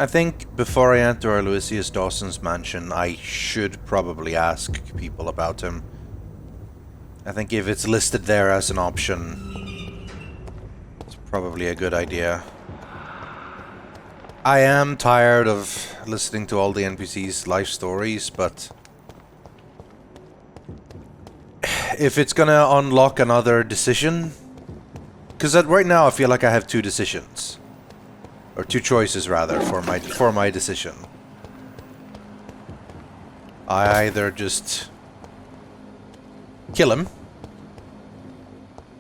I think before I enter Aloysius Dawson's mansion, I should probably ask people about him. I think if it's listed there as an option, it's probably a good idea. I am tired of listening to all the NPCs' life stories, but if it's gonna unlock another decision, because right now I feel like I have two decisions. Or two choices, rather, for my decision. I either just kill him,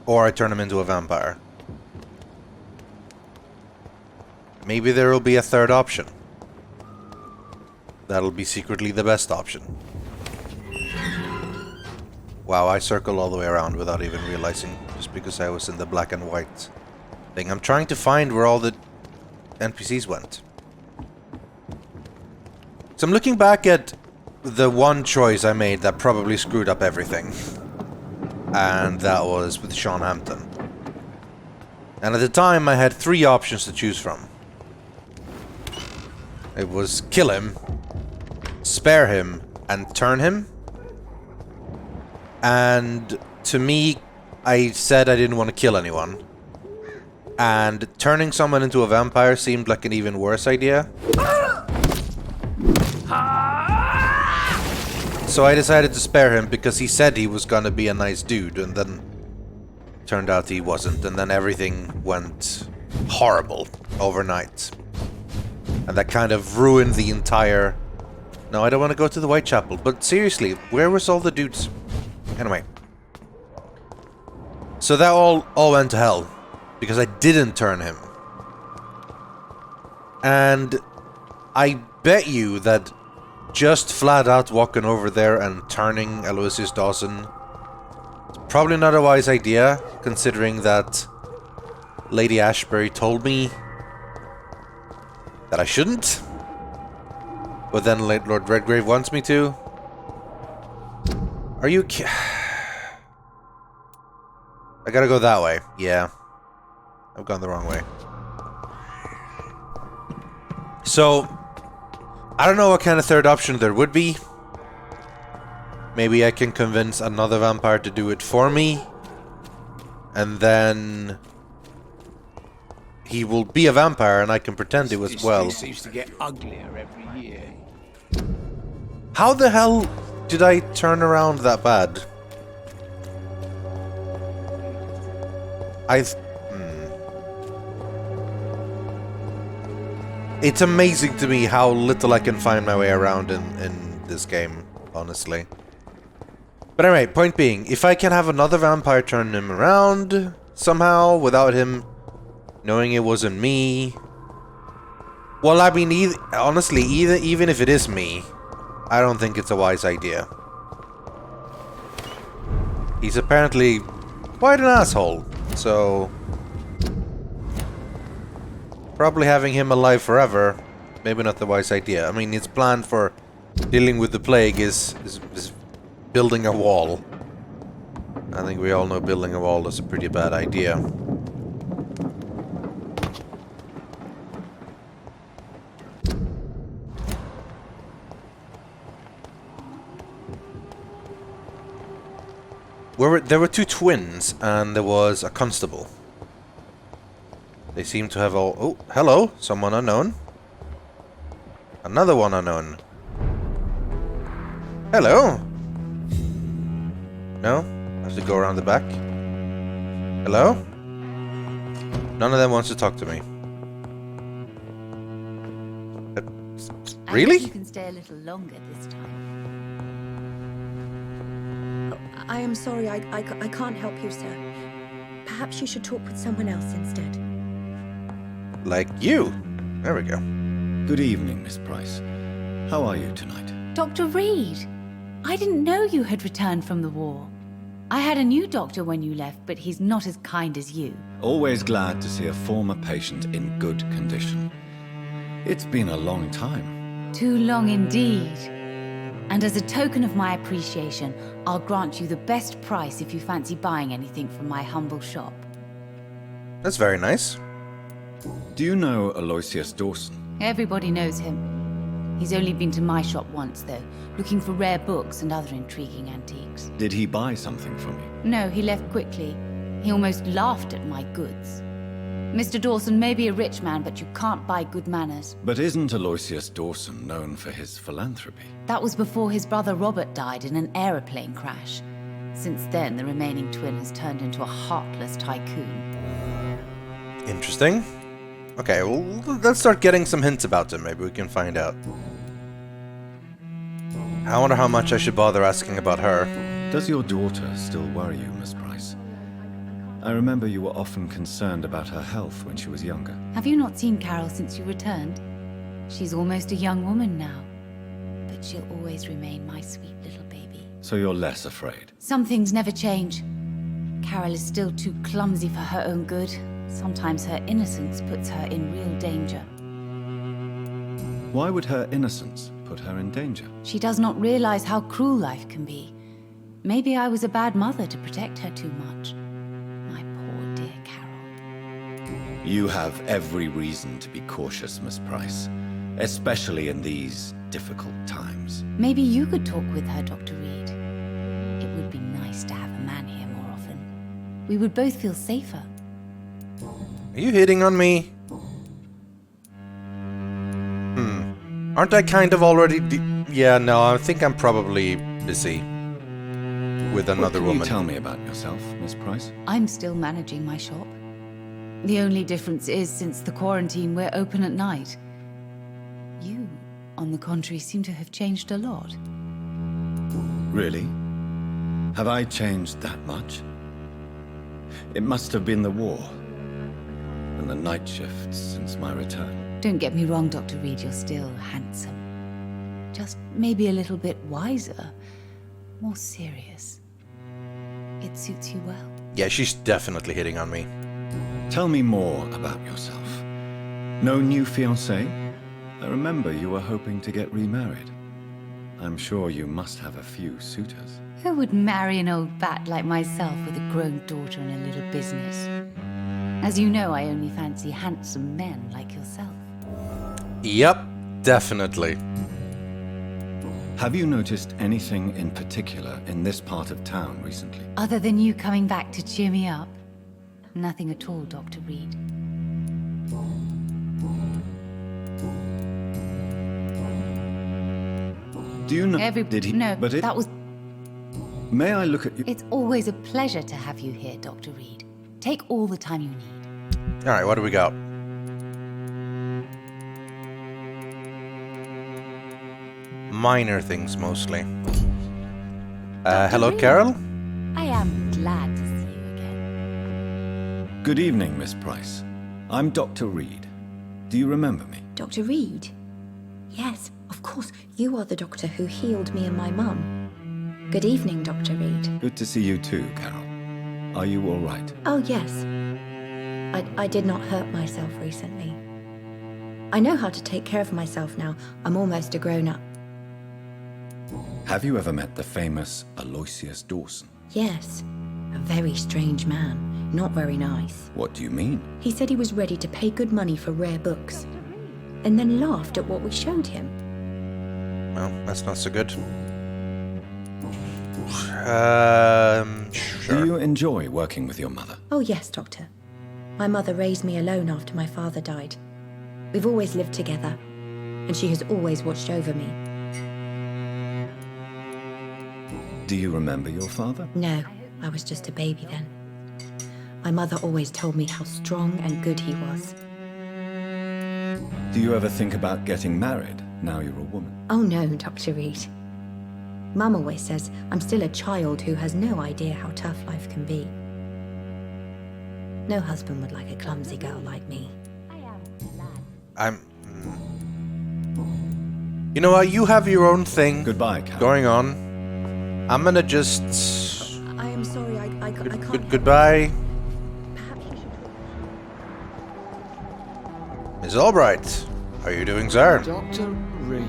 or I turn him into a vampire. Maybe there will be a third option. That'll be secretly the best option. Wow, I circled all the way around without even realizing, just because I was in the black and white thing. I'm trying to find where all the NPCs went. So I'm looking back at the one choice I made that probably screwed up everything. And that was with Sean Hampton. And at the time I had three options to choose from. It was kill him, spare him, and turn him. And to me, I said I didn't want to kill anyone. And turning someone into a vampire seemed like an even worse idea. So I decided to spare him because he said he was gonna be a nice dude, and then turned out he wasn't, and then everything went horrible overnight. And that kind of ruined the entire... No, I don't want to go to the Whitechapel, but seriously, where was all the dudes? Anyway. So that all went to hell. Because I didn't turn him. And I bet you that just flat out walking over there and turning Aloysius Dawson is probably not a wise idea, considering that Lady Ashbury told me that I shouldn't. But then Lord Redgrave wants me to. Are you I gotta go that way. Yeah. I've gone the wrong way. So, I don't know what kind of third option there would be. Maybe I can convince another vampire to do it for me. And then he will be a vampire and I can pretend it was well. It seems to get uglier every year. How the hell did I turn around that bad? It's amazing to me how little I can find my way around in this game, honestly. But anyway, point being, if I can have another vampire turn him around somehow without him knowing it wasn't me... Well, I mean, honestly, even if it is me, I don't think it's a wise idea. He's apparently quite an asshole, so... Probably having him alive forever, maybe not the wise idea. I mean, his plan for dealing with the plague is building a wall. I think we all know building a wall is a pretty bad idea. There were two twins, and there was a constable. They seem to have all... Oh, hello! Someone unknown. Another one unknown. Hello! No? I have to go around the back. Hello? None of them wants to talk to me. Really? You can stay a little longer this time. I am sorry, I can't help you, sir. Perhaps you should talk with someone else instead. Like you. There we go. Good evening, Miss Price. How are you tonight? Dr. Reid, I didn't know you had returned from the war. I had a new doctor when you left, but he's not as kind as you. Always glad to see a former patient in good condition. It's been a long time. Too long indeed. And as a token of my appreciation, I'll grant you the best price if you fancy buying anything from my humble shop. That's very nice. Do you know Aloysius Dawson? Everybody knows him. He's only been to my shop once, though, looking for rare books and other intriguing antiques. Did he buy something from you? No, he left quickly. He almost laughed at my goods. Mr. Dawson may be a rich man, but you can't buy good manners. But isn't Aloysius Dawson known for his philanthropy? That was before his brother Robert died in an aeroplane crash. Since then, the remaining twin has turned into a heartless tycoon. Interesting. Okay, well, let's start getting some hints about him. Maybe we can find out. I wonder how much I should bother asking about her. Does your daughter still worry you, Miss Price? I remember you were often concerned about her health when she was younger. Have you not seen Carol since you returned? She's almost a young woman now. But she'll always remain my sweet little baby. So you're less afraid? Some things never change. Carol is still too clumsy for her own good. Sometimes her innocence puts her in real danger. Why would her innocence put her in danger? She does not realize how cruel life can be. Maybe I was a bad mother to protect her too much. My poor dear Carol. You have every reason to be cautious, Miss Price. Especially in these difficult times. Maybe you could talk with her, Dr. Reid. It would be nice to have a man here more often. We would both feel safer. Are you hitting on me? Aren't I kind of already... Yeah, no, I think I'm probably busy with another What can woman. you tell me about yourself, Miss Price? I'm still managing my shop. The only difference is, since the quarantine, we're open at night. You, on the contrary, seem to have changed a lot. Really? Have I changed that much? It must have been the war and the night shifts since my return. Don't get me wrong, Dr. Reid, you're still handsome. Just maybe a little bit wiser, more serious. It suits you well. Yeah, she's definitely hitting on me. Tell me more about yourself. No new fiancé? I remember you were hoping to get remarried. I'm sure you must have a few suitors. Who would marry an old bat like myself with a grown daughter and a little business? As you know, I only fancy handsome men like yourself. Yep, definitely. Have you noticed anything in particular in this part of town recently? Other than you coming back to cheer me up? Nothing at all, Dr. Reid. Do you know... Did he... No, but it... that was... May I look at you? It's always a pleasure to have you here, Dr. Reid. Take all the time you need. Alright, what do we got? Minor things, mostly. Hello, Reid. Carol? I am glad to see you again. Good evening, Miss Price. I'm Dr. Reid. Do you remember me? Dr. Reid? Yes, of course. You are the doctor who healed me and my mum. Good evening, Dr. Reid. Good to see you too, Carol. Are you all right? Oh, yes. I did not hurt myself recently. I know how to take care of myself now. I'm almost a grown-up. Have you ever met the famous Aloysius Dawson? Yes. A very strange man. Not very nice. What do you mean? He said he was ready to pay good money for rare books. And then laughed at what we showed him. Well, that's not so good. Sure. Do you enjoy working with your mother? Oh, yes, Doctor. My mother raised me alone after my father died. We've always lived together, and she has always watched over me. Do you remember your father? No, I was just a baby then. My mother always told me how strong and good he was. Do you ever think about getting married now you're a woman? Oh no, Dr. Reid. Mum always says I'm still a child who has no idea how tough life can be. No husband would like a clumsy girl like me. You know what? You have your own thing Goodbye, Carol. going on. I'm gonna just... I am sorry, I can't... Goodbye. Perhaps you should... Miss Albright. How are you doing, sir? Dr. Reid.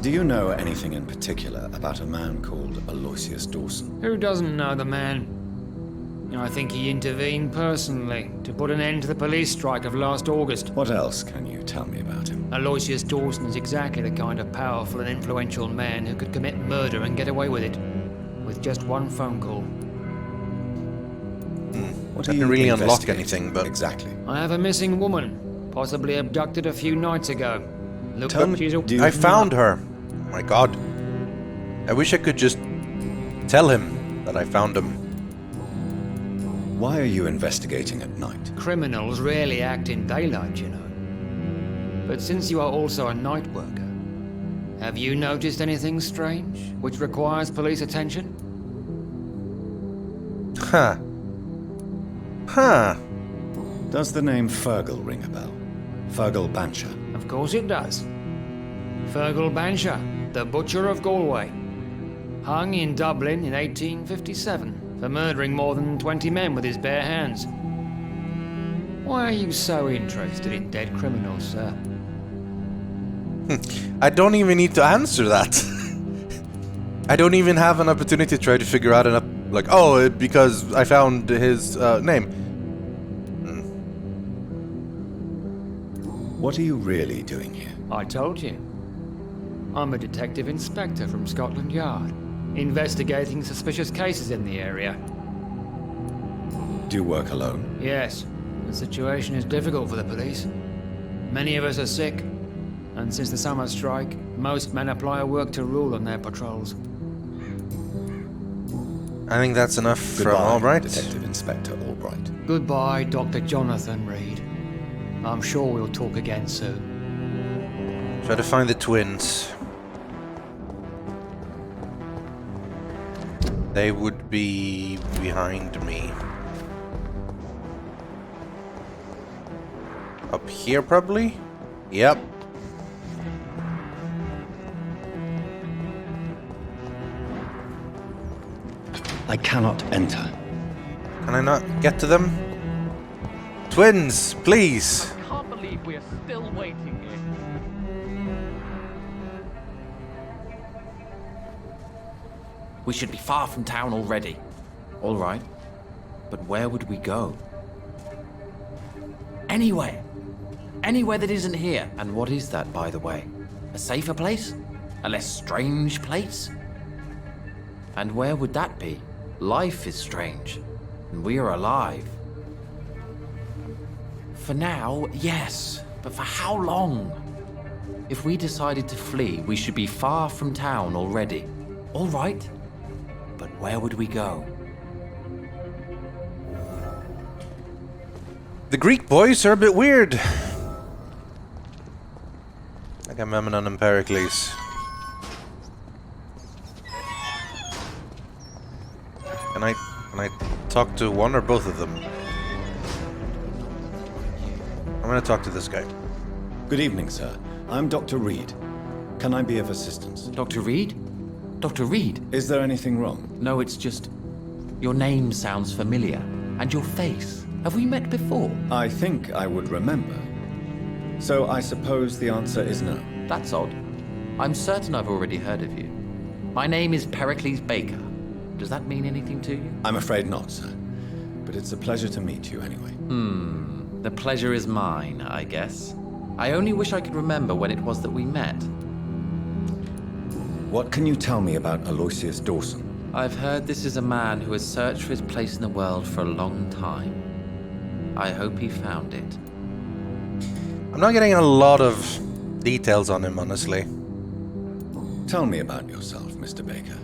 Do you know anything in particular about a man called Aloysius Dawson? Who doesn't know the man? I think he intervened personally to put an end to the police strike of last August. What else can you tell me about him? Aloysius Dawson is exactly the kind of powerful and influential man who could commit murder and get away with it. With just one phone call. What I didn't really unlock anything, but... Exactly. I have a missing woman, possibly abducted a few nights ago. Look Tell up, me, she's a... do I you found her! Oh my god. I wish I could just tell him that I found him. Why are you investigating at night? Criminals rarely act in daylight, you know. But since you are also a night worker, have you noticed anything strange which requires police attention? Huh. Huh. Does the name Fergal ring a bell? Fergal Bancher. Of course it does. Fergal Bancher, the Butcher of Galway. Hung in Dublin in 1857 for murdering more than 20 men with his bare hands. Why are you so interested in dead criminals, sir? I don't even need to answer that. I don't even have an opportunity to try to figure out like, oh, because I found his name. What are you really doing here? I told you. I'm a detective inspector from Scotland Yard, investigating suspicious cases in the area. Do you work alone? Yes, the situation is difficult for the police. Many of us are sick, and since the summer strike, most men apply a work to rule on their patrols. I think that's enough from Goodbye, Albright. Detective Inspector Albright. Goodbye, Dr. Jonathan Reid. I'm sure we'll talk again soon. Try to find the twins. They would be behind me. Up here, probably? Yep. I cannot enter. Can I not get to them? Twins, please! I can't believe we're still waiting here. We should be far from town already. All right. But where would we go? Anywhere. Anywhere that isn't here. And what is that, by the way? A safer place? A less strange place? And where would that be? Life is strange. And we are alive. For now, yes. But for how long? If we decided to flee, we should be far from town already. All right. But where would we go? The Greek boys are a bit weird. Agamemnon and Pericles. Can I talk to one or both of them? I'm gonna talk to this guy. Good evening, sir. I'm Dr. Reid. Can I be of assistance? Dr. Reid? Dr. Reid? Is there anything wrong? No, it's just... Your name sounds familiar. And your face. Have we met before? I think I would remember. So I suppose the answer is no. That's odd. I'm certain I've already heard of you. My name is Pericles Baker. Does that mean anything to you? I'm afraid not, sir. But it's a pleasure to meet you anyway. The pleasure is mine, I guess. I only wish I could remember when it was that we met. What can you tell me about Aloysius Dawson? I've heard this is a man who has searched for his place in the world for a long time. I hope he found it. I'm not getting a lot of details on him, honestly. Tell me about yourself, Mr. Baker.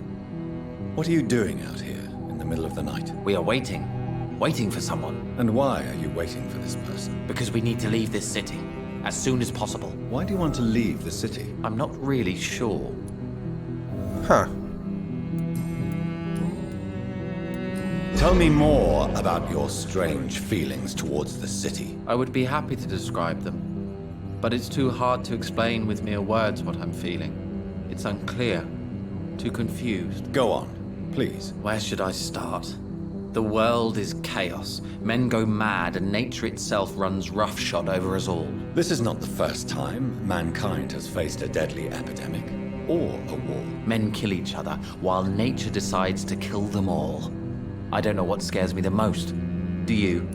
What are you doing out here in the middle of the night? We are waiting. Waiting for someone. And why are you waiting for this person? Because we need to leave this city. As soon as possible. Why do you want to leave the city? I'm not really sure. Huh. Tell me more about your strange feelings towards the city. I would be happy to describe them. But it's too hard to explain with mere words what I'm feeling. It's unclear. Too confused. Go on, please. Where should I start? The world is chaos. Men go mad and nature itself runs roughshod over us all. This is not the first time mankind has faced a deadly epidemic or a war. Men kill each other while nature decides to kill them all. I don't know what scares me the most. Do you?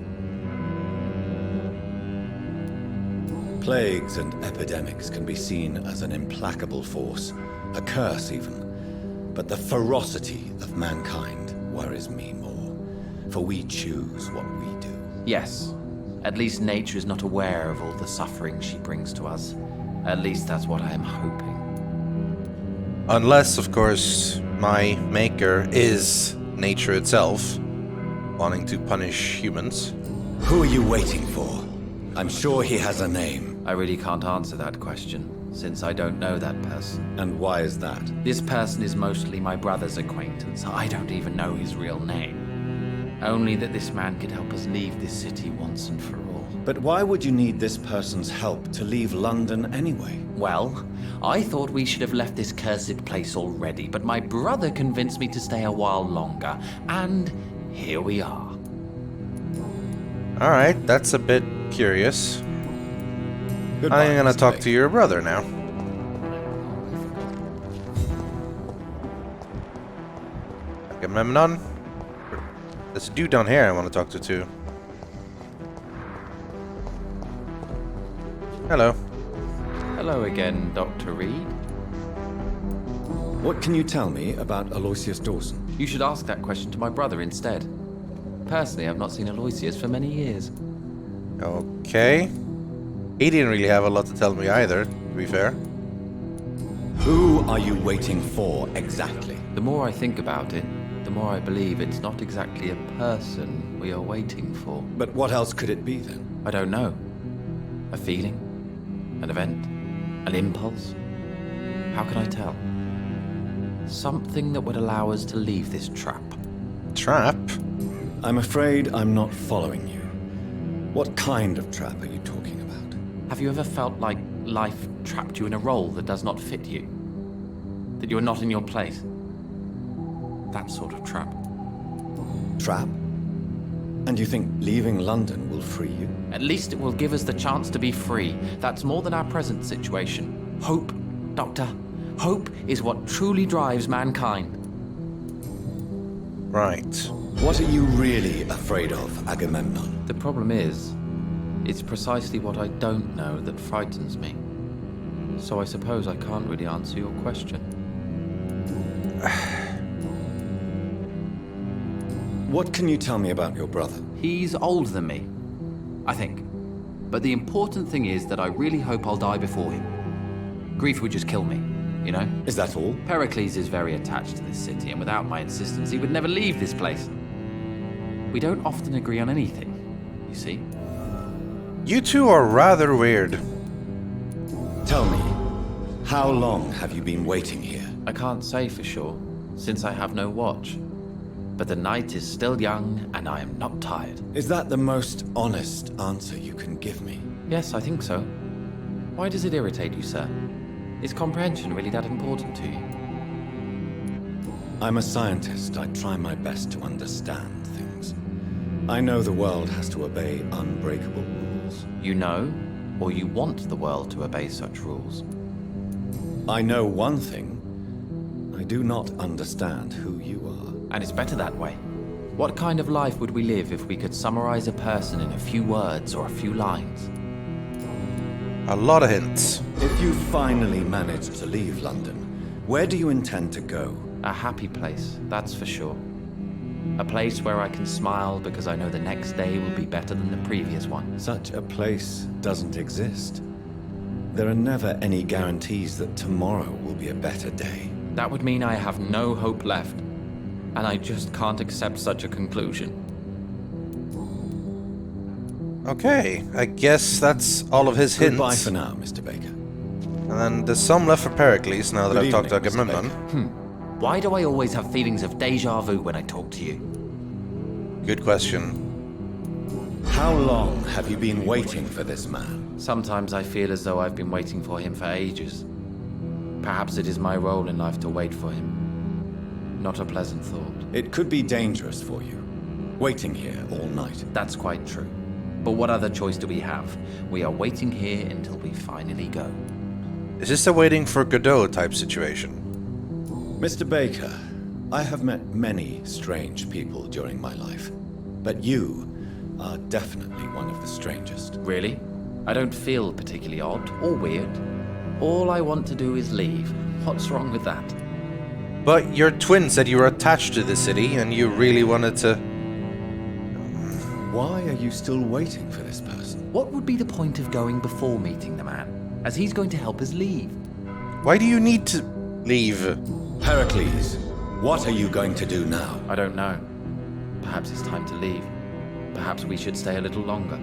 Plagues and epidemics can be seen as an implacable force, a curse even. But the ferocity of mankind worries me more, for we choose what we do. Yes. At least nature is not aware of all the suffering she brings to us. At least that's what I am hoping. Unless, of course, my maker is nature itself, wanting to punish humans. Who are you waiting for? I'm sure he has a name. I really can't answer that question, since I don't know that person. And why is that? This person is mostly my brother's acquaintance. I don't even know his real name. Only that this man could help us leave this city once and for all. But why would you need this person's help to leave London anyway? Well, I thought we should have left this cursed place already, but my brother convinced me to stay a while longer, and here we are. Alright, that's a bit curious. Goodbye, I'm gonna Mr. talk Baker. to your brother now. Agamemnon? There's a dude down here I want to talk to too. Hello. Hello again, Dr. Reid. What can you tell me about Aloysius Dawson? You should ask that question to my brother instead. Personally, I've not seen Aloysius for many years. Okay. He didn't really have a lot to tell me either, to be fair. Who are you waiting for exactly? The more I think about it, the more I believe it's not exactly a person we are waiting for. But what else could it be then? I don't know. A feeling? An event? An impulse? How can I tell? Something that would allow us to leave this trap. Trap? I'm afraid I'm not following you. What kind of trap are you talking about? Have you ever felt like life trapped you in a role that does not fit you? That you are not in your place? That sort of trap. Trap? And you think leaving London will free you? At least it will give us the chance to be free. That's more than our present situation. Hope, Doctor. Hope is what truly drives mankind. Right. What are you really afraid of, Agamemnon? The problem is, it's precisely what I don't know that frightens me. So I suppose I can't really answer your question. What can you tell me about your brother? He's older than me, I think. But the important thing is that I really hope I'll die before him. Grief would just kill me, you know? Is that all? Pericles is very attached to this city, and without my insistence, he would never leave this place. We don't often agree on anything, you see? You two are rather weird. Tell me, how long have you been waiting here? I can't say for sure, since I have no watch. But the night is still young, and I am not tired. Is that the most honest answer you can give me? Yes, I think so. Why does it irritate you, sir? Is comprehension really that important to you? I'm a scientist. I try my best to understand things. I know the world has to obey unbreakable rules. You know, or you want the world to obey such rules. I know one thing. I do not understand who you are. And it's better that way. What kind of life would we live if we could summarize a person in a few words or a few lines? A lot of hints. If you finally manage to leave London, where do you intend to go? A happy place, that's for sure. A place where I can smile because I know the next day will be better than the previous one. Such a place doesn't exist. There are never any guarantees that tomorrow will be a better day. That would mean I have no hope left. And I just can't accept such a conclusion. Okay, I guess that's all of his hints. Goodbye for now, Mr. Baker. And then there's some left for Pericles now that Good I've talked to evening, Mr. Agamemnon. Why do I always have feelings of deja vu when I talk to you? Good question. How long have you been waiting for this man? Sometimes I feel as though I've been waiting for him for ages. Perhaps it is my role in life to wait for him. Not a pleasant thought. It could be dangerous for you, waiting here all night. That's quite true. But what other choice do we have? We are waiting here until we finally go. Is this a waiting for Godot type situation? Mr. Baker, I have met many strange people during my life, but you are definitely one of the strangest. Really? I don't feel particularly odd or weird. All I want to do is leave. What's wrong with that? But your twin said you were attached to the city and you really wanted to... Why are you still waiting for this person? What would be the point of going before meeting the man, as he's going to help us leave? Why do you need to leave? Heracles, what are you going to do now? I don't know. Perhaps it's time to leave. Perhaps we should stay a little longer.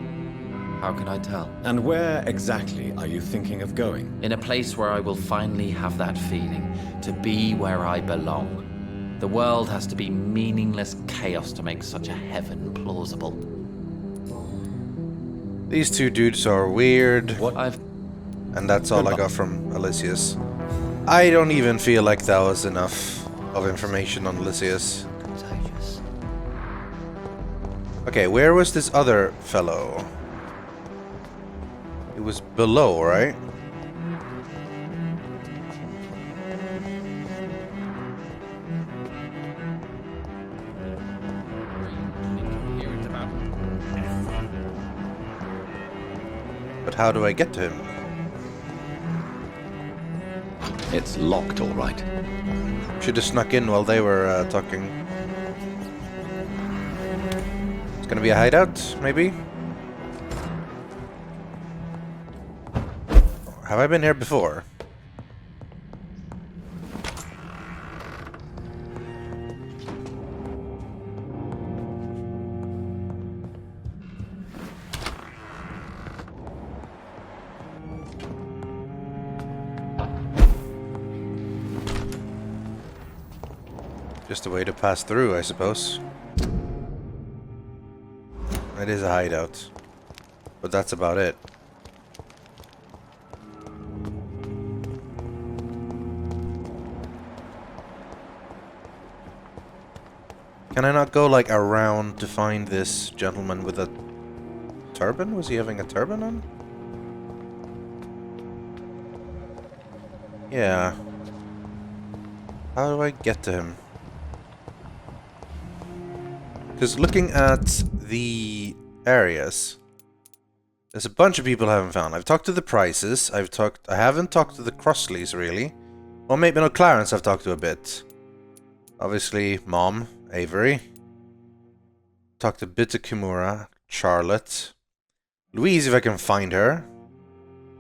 How can I tell? And where exactly are you thinking of going? In a place where I will finally have that feeling, to be where I belong. The world has to be meaningless chaos to make such a heaven plausible. These two dudes are weird. I've... And that's all I got from Elysius. I don't even feel like that was enough of information on Elysius. Okay, where was this other fellow? It was below, right? But how do I get to him? It's locked, all right. Should have snuck in while they were talking. It's gonna be a hideout, maybe? Have I been here before? Just a way to pass through, I suppose. It is a hideout. But that's about it. Can I not go, like, around to find this gentleman with a turban? Was he having a turban on? Yeah. How do I get to him? Because looking at the areas, there's a bunch of people I haven't found. I've talked to the Prices. I haven't talked to the Crossleys, really. Well, maybe no, Clarence I've talked to a bit. Obviously, Mom. Avery. Talk to bit to Kimura, Charlotte, Louise if I can find her.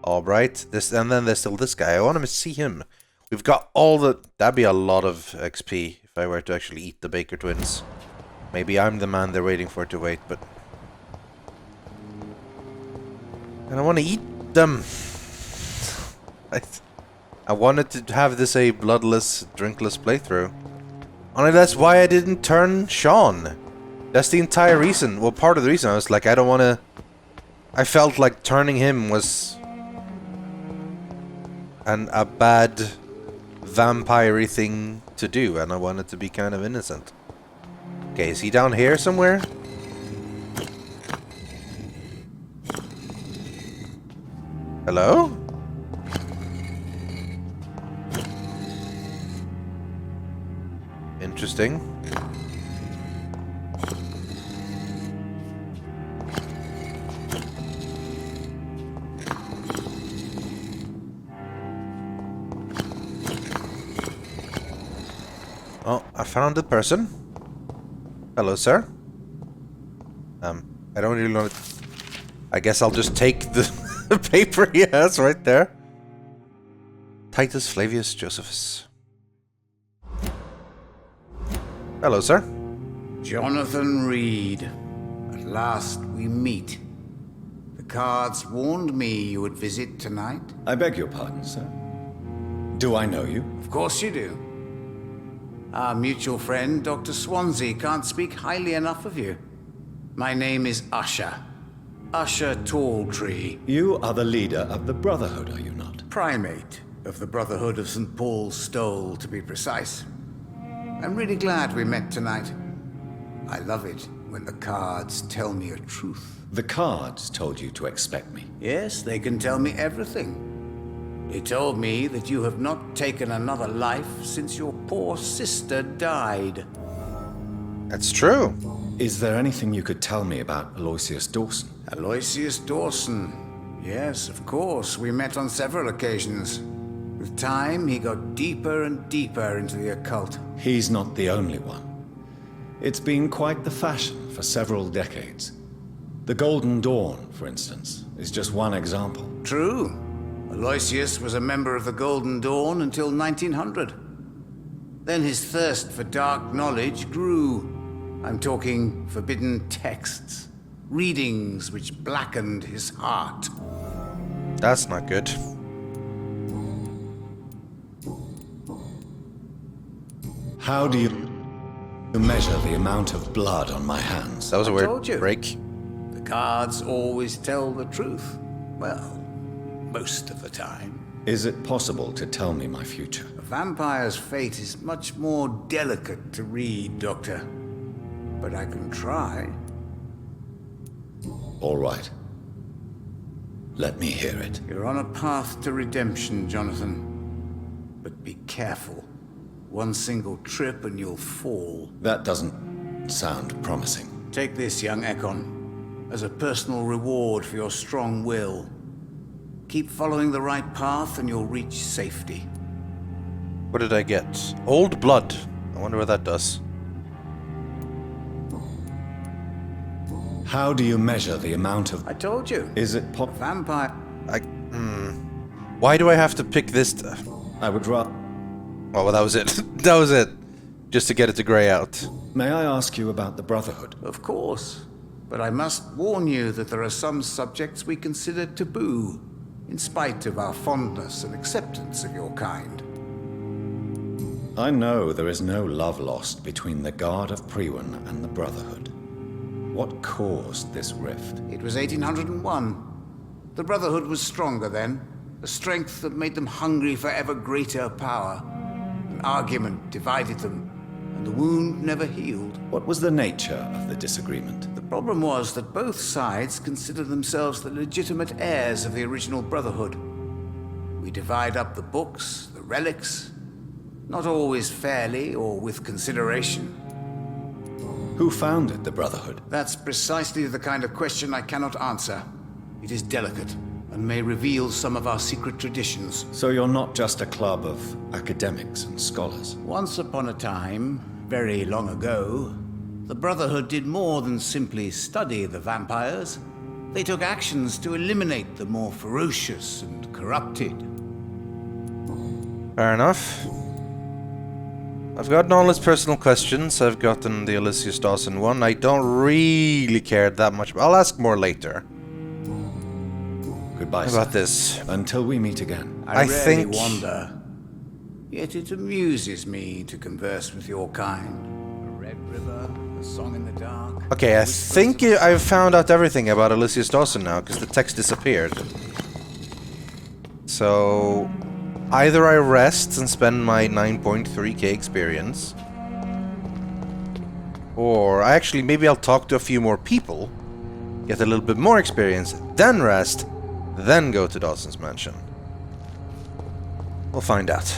Albright. This, and then there's still this guy. I want to see him. We've got all the... That'd be a lot of XP if I were to actually eat the Baker twins. Maybe I'm the man they're waiting for to wait, but... And I want to eat them. I wanted to have this a bloodless, drinkless playthrough. Only that's why I didn't turn Sean. That's the entire reason. Well, part of the reason I was like, I don't want to... I felt like turning him was... a bad vampire-y thing to do, and I wanted to be kind of innocent. Okay, is he down here somewhere? Hello? Interesting. Oh, I found the person. Hello, sir. I don't really want to... I guess I'll just take the paper he has right there. Titus Flavius Josephus. Hello, sir. Jonathan Reid. At last we meet. The cards warned me you would visit tonight. I beg your pardon, sir. Do I know you? Of course you do. Our mutual friend, Dr. Swansea, can't speak highly enough of you. My name is Usher. Usher Talltree. You are the leader of the Brotherhood, are you not? Primate of the Brotherhood of St. Paul's Stole, to be precise. I'm really glad we met tonight. I love it when the cards tell me a truth. The cards told you to expect me. Yes, they can tell me everything. They told me that you have not taken another life since your poor sister died. That's true. Is there anything you could tell me about Aloysius Dawson? Aloysius Dawson. Yes, of course. We met on several occasions. With time, he got deeper and deeper into the occult. He's not the only one. It's been quite the fashion for several decades. The Golden Dawn, for instance, is just one example. True. Aloysius was a member of the Golden Dawn until 1900. Then his thirst for dark knowledge grew. I'm talking forbidden texts, readings which blackened his heart. That's not good. How do you measure the amount of blood on my hands? That was a told weird you. break. The cards always tell the truth. Well, most of the time. Is it possible to tell me my future? A vampire's fate is much more delicate to read, Doctor. But I can try. All right. Let me hear it. You're on a path to redemption, Jonathan. But be careful. One single trip and you'll fall. That doesn't sound promising. Take this, young Ekon, as a personal reward for your strong will. Keep following the right path and you'll reach safety. What did I get? Old blood. I wonder what that does. How do you measure the amount of... I told you. Is it Vampire... Why do I have to pick this? I would rather... Oh, well, that was it. That was it. Just to get it to grey out. May I ask you about the Brotherhood? Of course. But I must warn you that there are some subjects we consider taboo, in spite of our fondness and acceptance of your kind. I know there is no love lost between the Guard of Priwen and the Brotherhood. What caused this rift? It was 1801. The Brotherhood was stronger then, a strength that made them hungry for ever greater power. An argument divided them, and the wound never healed. What was the nature of the disagreement? The problem was that both sides considered themselves the legitimate heirs of the original Brotherhood. We divide up the books, the relics, not always fairly or with consideration. Who founded the Brotherhood? That's precisely the kind of question I cannot answer. It is delicate, and may reveal some of our secret traditions. So you're not just a club of academics and scholars. Once upon a time, very long ago, the Brotherhood did more than simply study the vampires. They took actions to eliminate the more ferocious and corrupted. Fair enough. I've gotten all his personal questions. I've gotten the Aloysius Dawson one. I don't really care that much. I'll ask more later. Goodbye, How about sir. this? Until we meet again. I rarely think... wander, yet it amuses me to converse with your kind. A red river, a song in the dark. Okay, I think I've found out everything about Aloysius Dawson now, because the text disappeared. So... either I rest and spend my 9.3k experience, or actually maybe I'll talk to a few more people, get a little bit more experience, then rest, then go to Dawson's Mansion. We'll find out.